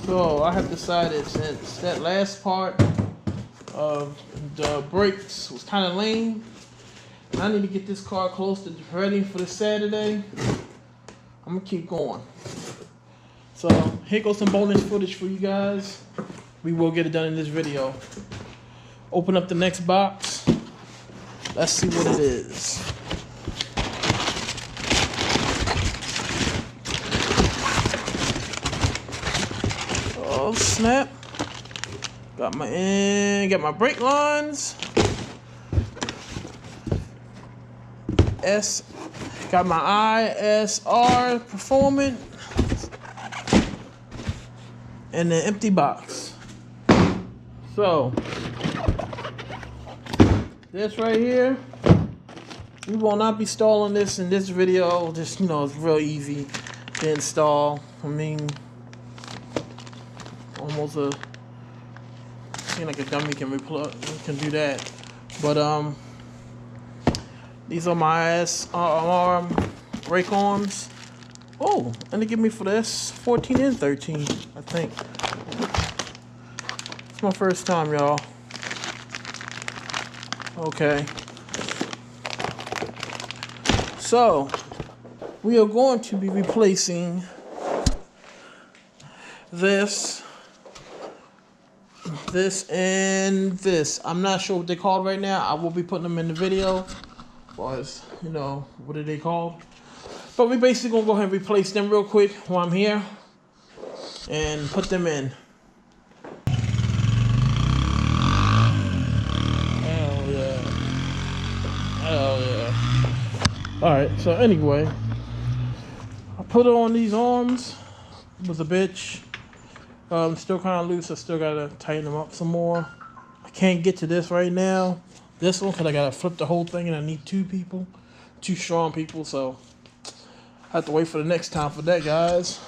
So I have decided, since that last part of the brakes was kind of lame, and I need to get this car close to ready for the Saturday, I'm gonna keep going. So here goes some bonus footage for you guys. We will get it done in this video. Open up the next box. Let's see what it is. Oh snap! Got my brake lines. Got my ISR performance and an empty box. So this right here, we will not be installing this in this video. Just, it's real easy to install. I mean, almost like a dummy can do that. But these are my ISR brake arms. Oh, and they give me for the s14 and 13, I think. It's my first time, y'all. Okay. So, we are going to be replacing this, and this. I'm not sure what they're called right now. I will be putting them in the video. As what are they called? But we basically gonna go ahead and replace them real quick while I'm here and put them in. Hell yeah. Alright, so anyway, I put on these arms. It was a bitch. Still kind of loose. I still gotta tighten them up some more. I can't get to this right now. This one, because I gotta flip the whole thing and I need two strong people, so I have to wait for the next time for that, guys.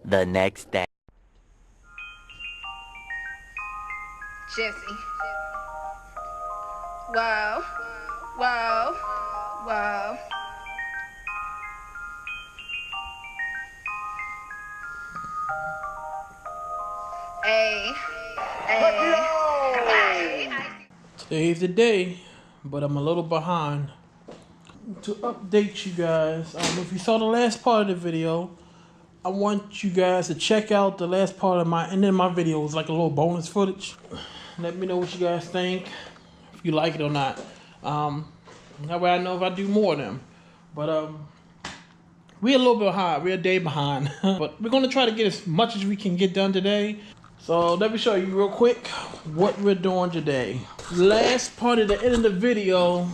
The next day. Jesse. Wow. Wow. Wow. Hey. Today's the day, but I'm a little behind. To update you guys, if you saw the last part of the video, I want you guys to check out the last part of my video. It's like a little bonus footage. Let me know what you guys think, if you like it or not. That way I know if I do more of them. But we're a little bit behind. We're a day behind. But we're gonna try to get as much as we can get done today. So let me show you real quick what we're doing today. Last part of the end of the video,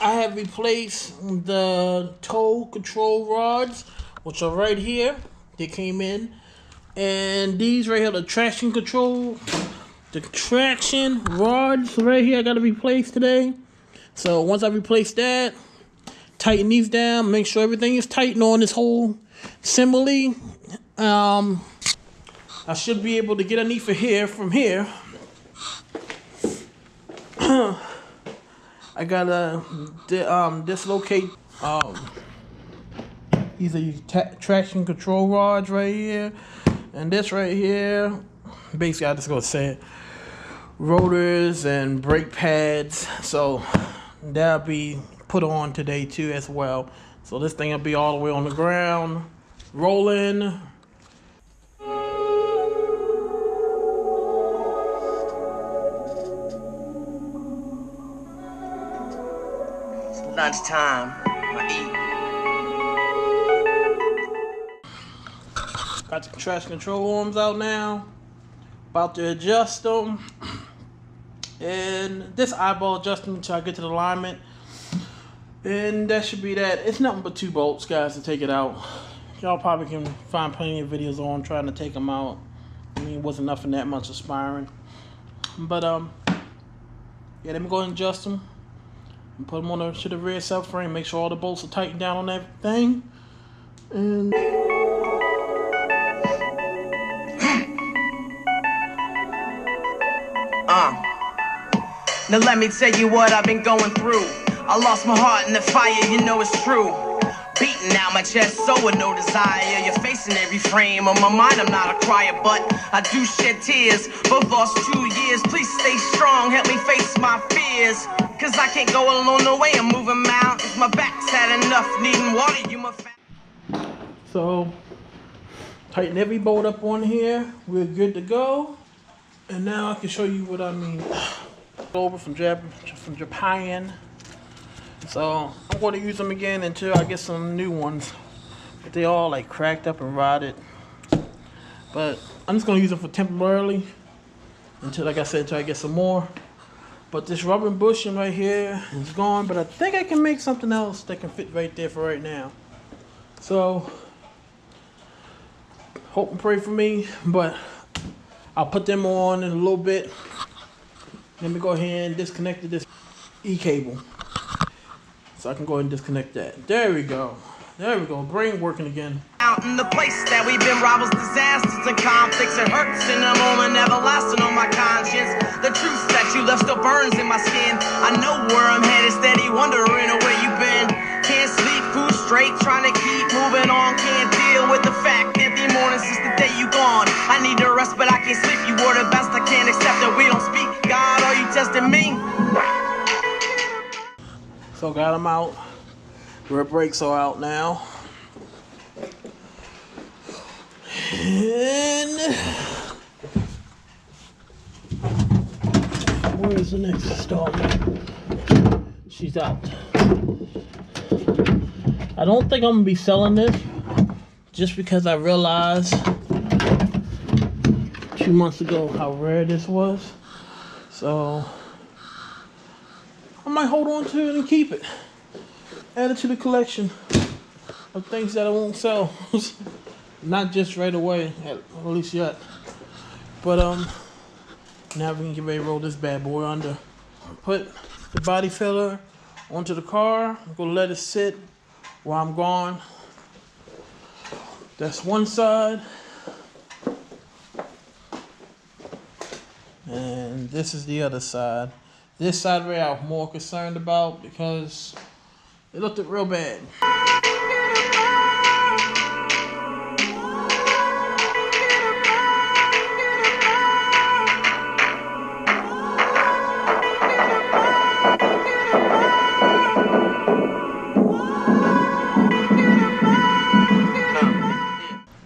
I have replaced the tow control rods, which are right here. They came in. And these right here, the traction rods right here, I got to replace today. So once I replace that, tighten these down, make sure everything is tight on this whole assembly. I should be able to get underneath of here from here. I gotta dislocate these are traction control rods right here, and this right here. Basically, I just gonna say rotors and brake pads. So that'll be put on today too as well. So this thing will be all the way on the ground, rolling. Lunchtime. I eat. Got the traction control arms out now. About to adjust them. And this eyeball adjusting until I get to the alignment. And that should be that. It's nothing but 2 bolts, guys, to take it out. Y'all probably can find plenty of videos on trying to take them out. I mean, it wasn't nothing that much aspiring. But, yeah, let me go ahead and adjust them. And put them on to the rear subframe. Make sure all the bolts are tightened down on that thing. And now let me tell you what I've been going through. I lost my heart in the fire, you know it's true. Beating out my chest, so with no desire. You're facing every frame of my mind. I'm not a crier, but I do shed tears. Both lost 2 years. Please stay strong, help me face my fears. Cause I can't go alone the way I'm moving mountains. My back's had enough needing water. You my So tighten every bolt up on here. We're good to go. And now I can show you what I mean. Over from Japan. So I'm going to use them again until I get some new ones. But they all like cracked up and rotted. But I'm just going to use them for temporarily until, like I said, until I get some more. But this rubber bushing right here is gone. But I think I can make something else that can fit right there for right now. So hope and pray for me. But I'll put them on in a little bit. Let me go ahead and disconnect this E-cable. So I can go ahead and disconnect that. There we go. There we go. Brain working again. out in the place that we've been robbers, disasters, and conflicts. It hurts in the moment, everlasting on my conscience. The truth that you left still burns in my skin. I know where I'm headed, steady wondering where you've been. Can't sleep, food straight, trying to keep moving on. Can't deal with the fact that the morning since the day you gone. I need to rest, but I can't sleep. You were the best, I can't accept that we don't speak. God, are you testing me? So got them out. Rear brakes are out now. And where's the next installment? She's out. I don't think I'm gonna be selling this just because I realized 2 months ago how rare this was. So I might hold on to it and keep it. Add it to the collection of things that I won't sell. Not just right away, at least yet. But now we can get ready to roll this bad boy under. Put the body filler onto the car. I'm gonna let it sit while I'm gone. That's one side. And this is the other side. This side right I'm more concerned about because it looked real bad.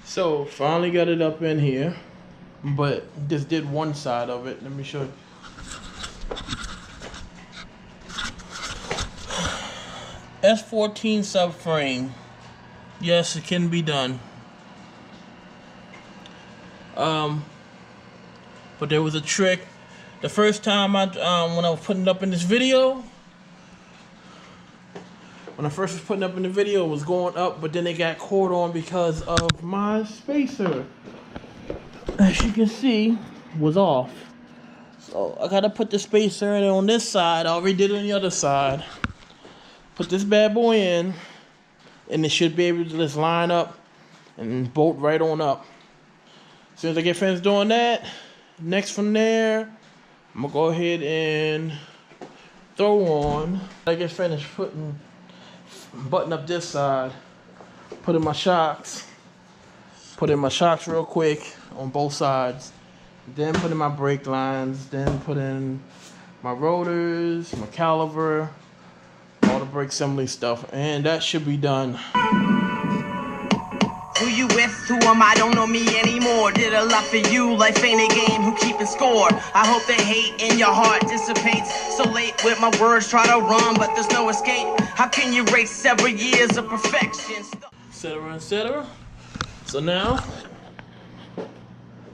So finally got it up in here, but just did one side of it. Let me show you. S14 subframe. Yes, it can be done. But there was a trick. The first time when I was putting it up in this video, when I first was putting up in the video, it was going up, but then it got caught on because of my spacer. As you can see, was off. So I gotta put the spacer in on this side. I already did it on the other side. Put this bad boy in, and it should be able to just line up and bolt right on up. As soon as I get finished doing that, next from there, I'm gonna go ahead and throw on. I get finished button up this side, put in my shocks real quick on both sides, then put in my brake lines, then put in my rotors, my caliper, all the brake assembly stuff, and that should be done. Who you with? Who am I? Don't know me anymore. Did a lot for you. Life ain't a game. Who keeping score? I hope the hate in your heart dissipates. So late with my words, try to run, but there's no escape. How can you race several years of perfection? Etc. etc. So now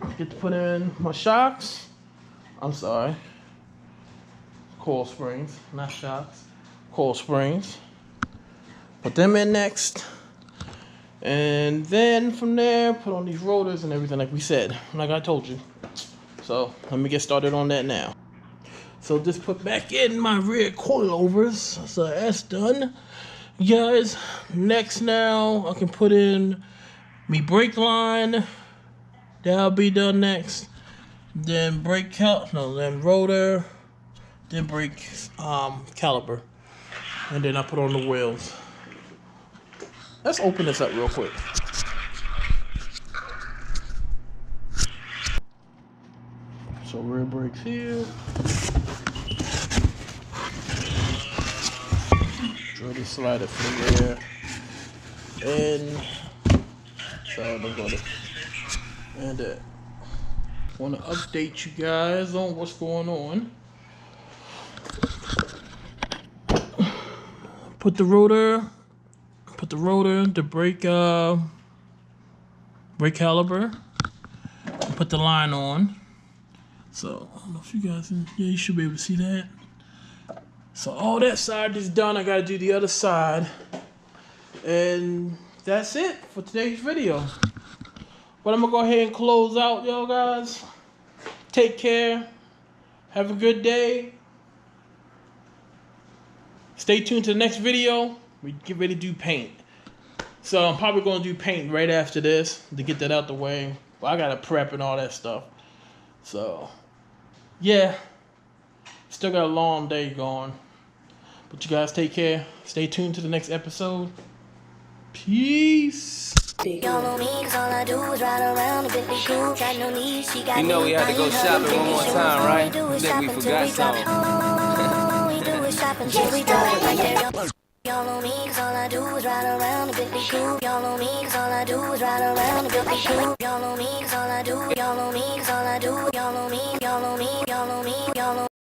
I get to put in my shocks. I'm sorry. Coil springs, not shocks. Coil springs. Put them in next. And then from there, put on these rotors and everything like we said, like I told you. So let me get started on that now. So just put back in my rear coilovers. So that's done. Guys, next now I can put in me brake line. That'll be done next. Then then rotor, then brake caliper. And then I put on the wheels. Let's open this up real quick. So rear brakes here. Drill the slider for the rear. And so I'm gonna and want to update you guys on what's going on. Put the rotor, the brake caliper, and put the line on. So I don't know if you guys can, yeah, you should be able to see that. So all that side is done. I gotta do the other side. And that's it for today's video. But I'm gonna go ahead and close out, y'all guys. Take care. Have a good day. Stay tuned to the next video. We get ready to do paint. So I'm probably gonna do paint right after this to get that out the way. Well, I gotta prep and all that stuff. So yeah, still got a long day going. But you guys take care. Stay tuned to the next episode. Peace. You know we had to go shopping one more time, right? I think we forgot something. Y'all know me, cause all I do is ride around the Bentley coupe. Y'all know me, cause all I do is ride around the Bentley coupe. Y'all know me, cause all I do, y'all know me, cause all I do, y'all know me, y'all know me, y'all know me, y'all know me.